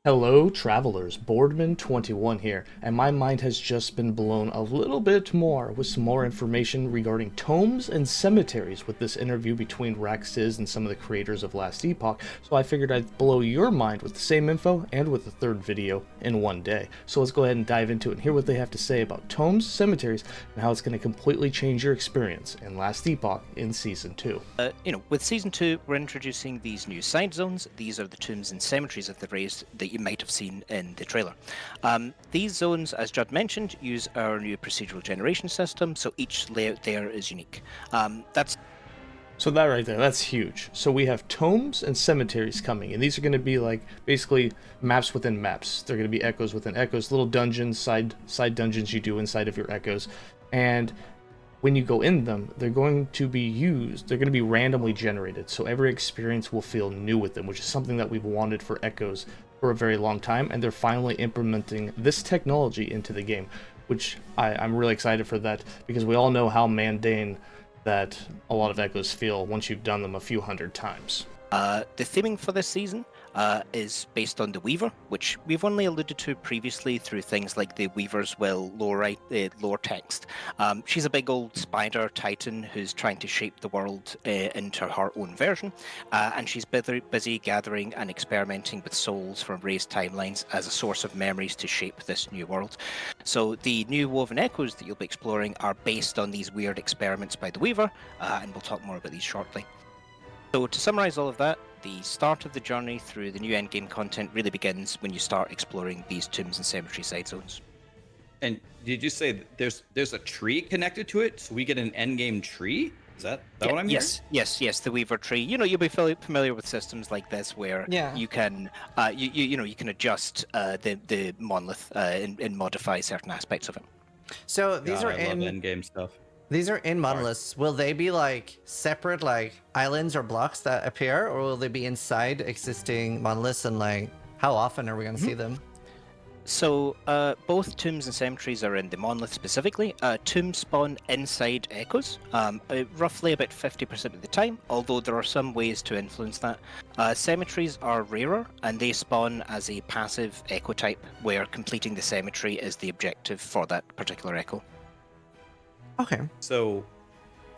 Hello, travelers. Boardman21 here, and my mind has just been blown a little bit more with some more information regarding tomes and cemeteries with this interview between 𝐍𝐞𝐶𝐻 and some of the creators of Last Epoch, so I figured I'd blow your mind with the same info and with the third video in one day. So let's go ahead and dive into it and hear what they have to say about tomes, cemeteries, and how it's going to completely change your experience in Last Epoch in Season 2. With Season 2, we're introducing these new side zones. These are the tombs and cemeteries of the raised that you might have seen in the trailer. These zones, as Judd mentioned, use our new procedural generation system, so each layout there is unique. So that right there, that's huge. So we have tomes and cemeteries coming, and these are going to be like basically maps within maps. They're going to be echoes within echoes, little dungeons, side dungeons you do inside of your echoes. And when you go in them, they're going to be randomly generated, so every experience will feel new with them, which is something that we've wanted for echoes for a very long time, and they're finally implementing this technology into the game, which I'm really excited for that, because we all know how mundane that a lot of echoes feel once you've done them a few hundred times. The theming for this season is based on the Weaver, which we've only alluded to previously through things like the Weaver's lore text. She's a big old spider titan who's trying to shape the world into her own version, and she's busy gathering and experimenting with souls from raised timelines as a source of memories to shape this new world. So the new woven echoes that you'll be exploring are based on these weird experiments by the Weaver, and we'll talk more about these shortly. So to summarize all of that, the start of the journey through the new endgame content really begins when you start exploring these tombs and cemetery side zones. And did you say that there's a tree connected to it, so we get an endgame tree? Is that what I'm hearing? Yes, the Weaver tree. You'll be familiar with systems like this where you can you can adjust the monolith and modify certain aspects of it. So these are I love endgame stuff. These are in monoliths. Will they be like separate like islands or blocks that appear, or will they be inside existing monoliths, and like how often are we going to see them? So both tombs and cemeteries are in the monolith specifically. Tombs spawn inside echoes, roughly about 50% of the time, although there are some ways to influence that. Cemeteries are rarer, and they spawn as a passive echo type, where completing the cemetery is the objective for that particular echo. Okay. So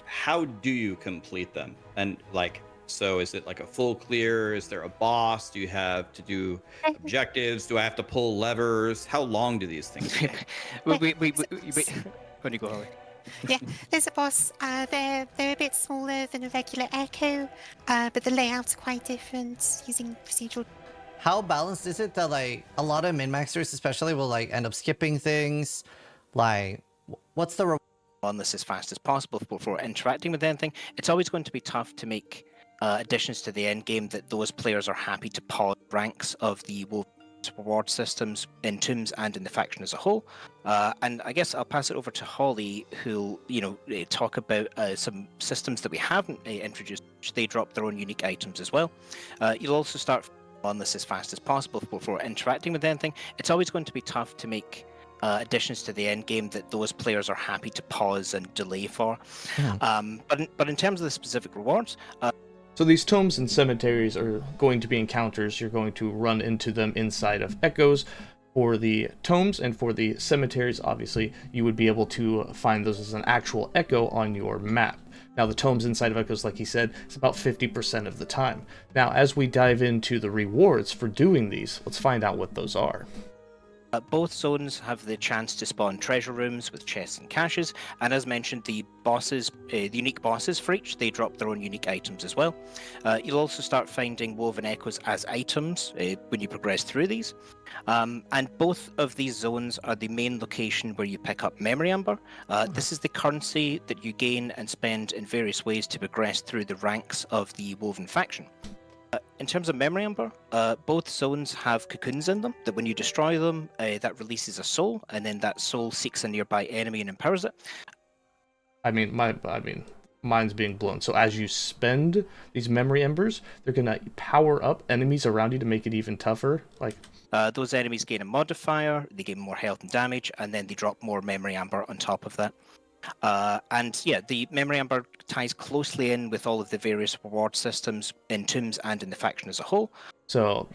how do you complete them? And so is it like a full clear? Is there a boss? Do you have to do objectives? Do I have to pull levers? How long do these things take? Wait. When you go, Holly. Yeah, there's a boss. They're a bit smaller than a regular echo, but the layout's quite different using procedural. How balanced is it that like a lot of min-maxers especially will like end up skipping things? Like, what's the on this as fast as possible before interacting with anything? It's always going to be tough to make additions to the end game that those players are happy to pause ranks of the reward systems in tombs and in the faction as a whole. And I guess I'll pass it over to Holly, who'll talk about some systems that we haven't introduced. They drop their own unique items as well. You'll also start on this as fast as possible before interacting with anything. It's always going to be tough to make additions to the end game that those players are happy to pause and delay for. But in terms of the specific rewards, so these tomes and cemeteries are going to be encounters. You're going to run into them inside of echoes. For the tomes and for the cemeteries, obviously, you would be able to find those as an actual echo on your map. Now, the tomes inside of echoes, like he said, is about 50% of the time. Now, as we dive into the rewards for doing these, let's find out what those are. Both zones have the chance to spawn treasure rooms with chests and caches, and as mentioned, the unique bosses for each, they drop their own unique items as well. You'll also start finding woven echoes as items when you progress through these. And both of these zones are the main location where you pick up memory amber. This is the currency that you gain and spend in various ways to progress through the ranks of the woven faction. In terms of memory amber, both zones have cocoons in them that when you destroy them, that releases a soul, and then that soul seeks a nearby enemy and empowers it. Mine's being blown. So as you spend these memory embers, they're gonna power up enemies around you to make it even tougher. Those enemies gain a modifier, they gain more health and damage, and then they drop more memory amber on top of that. And yeah, the memory amber ties closely in with all of the various reward systems in tombs and in the faction as a whole. So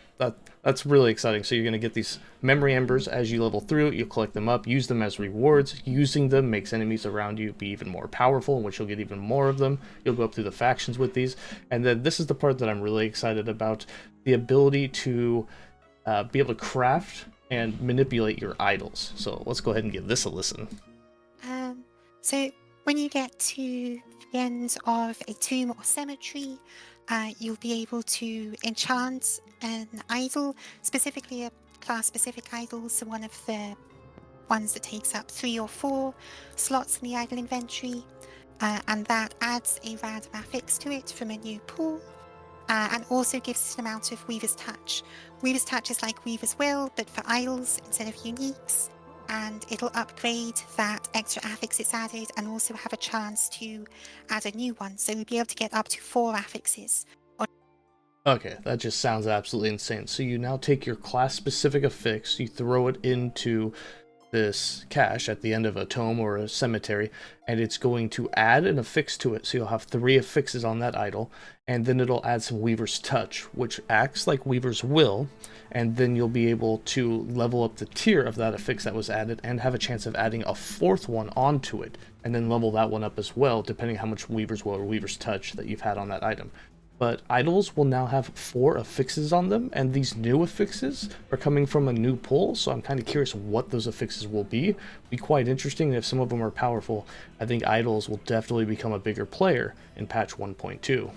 that's really exciting. So you're going to get these memory embers as you level through. You'll collect them up, use them as rewards. Using them makes enemies around you be even more powerful, in which you'll get even more of them. You'll go up through the factions with these. And then this is the part that I'm really excited about, the ability to be able to craft and manipulate your idols. So let's go ahead and give this a listen. So when you get to the end of a tomb or cemetery, you'll be able to enchant an idol, specifically a class-specific idol, so one of the ones that takes up 3 or 4 slots in the idol inventory, and that adds a random affix to it from a new pool, and also gives it an amount of Weaver's Touch. Weaver's Touch is like Weaver's Will, but for idols instead of uniques, and it'll upgrade that extra affix it's added and also have a chance to add a new one. So we'll be able to get up to 4 affixes. Okay, that just sounds absolutely insane. So you now take your class-specific affix, you throw it into this cache at the end of a tome or a cemetery, and it's going to add an affix to it. So you'll have 3 affixes on that idol, and then it'll add some Weaver's Touch, which acts like Weaver's Will, and then you'll be able to level up the tier of that affix that was added and have a chance of adding a 4th one onto it, and then level that one up as well, depending how much Weaver's Will or Weaver's Touch that you've had on that item. But idols will now have 4 affixes on them, and these new affixes are coming from a new pull, so I'm kind of curious what those affixes will be. Be quite interesting, and if some of them are powerful, I think idols will definitely become a bigger player in patch 1.2.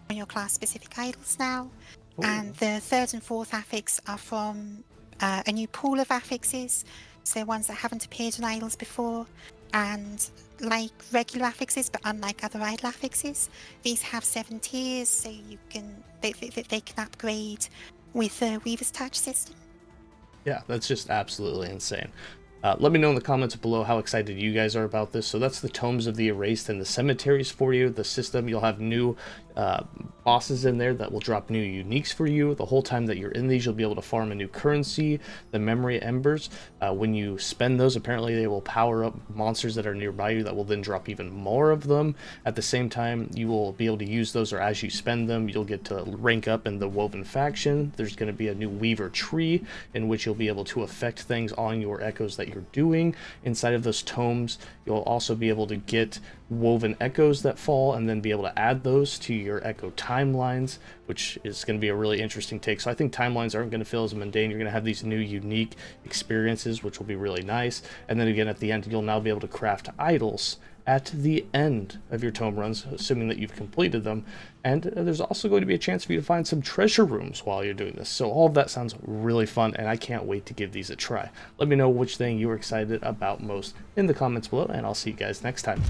On your class-specific idols now, and the 3rd and 4th affix are from a new pool of affixes, so they're ones that haven't appeared on idols before, and like regular affixes, but unlike other idol affixes, these have 7 tiers, so you can they can upgrade with the Weaver's Touch system. Yeah, that's just absolutely insane. Let me know in the comments below how excited you guys are about this. So that's the Tomes of the Erased and the Cemeteries for you. The system, you'll have new bosses in there that will drop new uniques for you. The whole time that you're in these, you'll be able to farm a new currency, the memory embers. When you spend those, apparently they will power up monsters that are nearby you that will then drop even more of them. At the same time, you will be able to use those, or as you spend them, you'll get to rank up in the Woven faction. There's going to be a new Weaver tree in which you'll be able to affect things on your echoes that you're doing. Inside of those tomes, you'll also be able to get woven echoes that fall and then be able to add those to your echo timelines, which is going to be a really interesting take. So I think timelines aren't going to feel as mundane. You're going to have these new unique experiences, which will be really nice. And then again, at the end, you'll now be able to craft idols at the end of your tome runs, assuming that you've completed them. And there's also going to be a chance for you to find some treasure rooms while you're doing this. So all of that sounds really fun, and I can't wait to give these a try. Let me know which thing you were excited about most in the comments below, and I'll see you guys next time.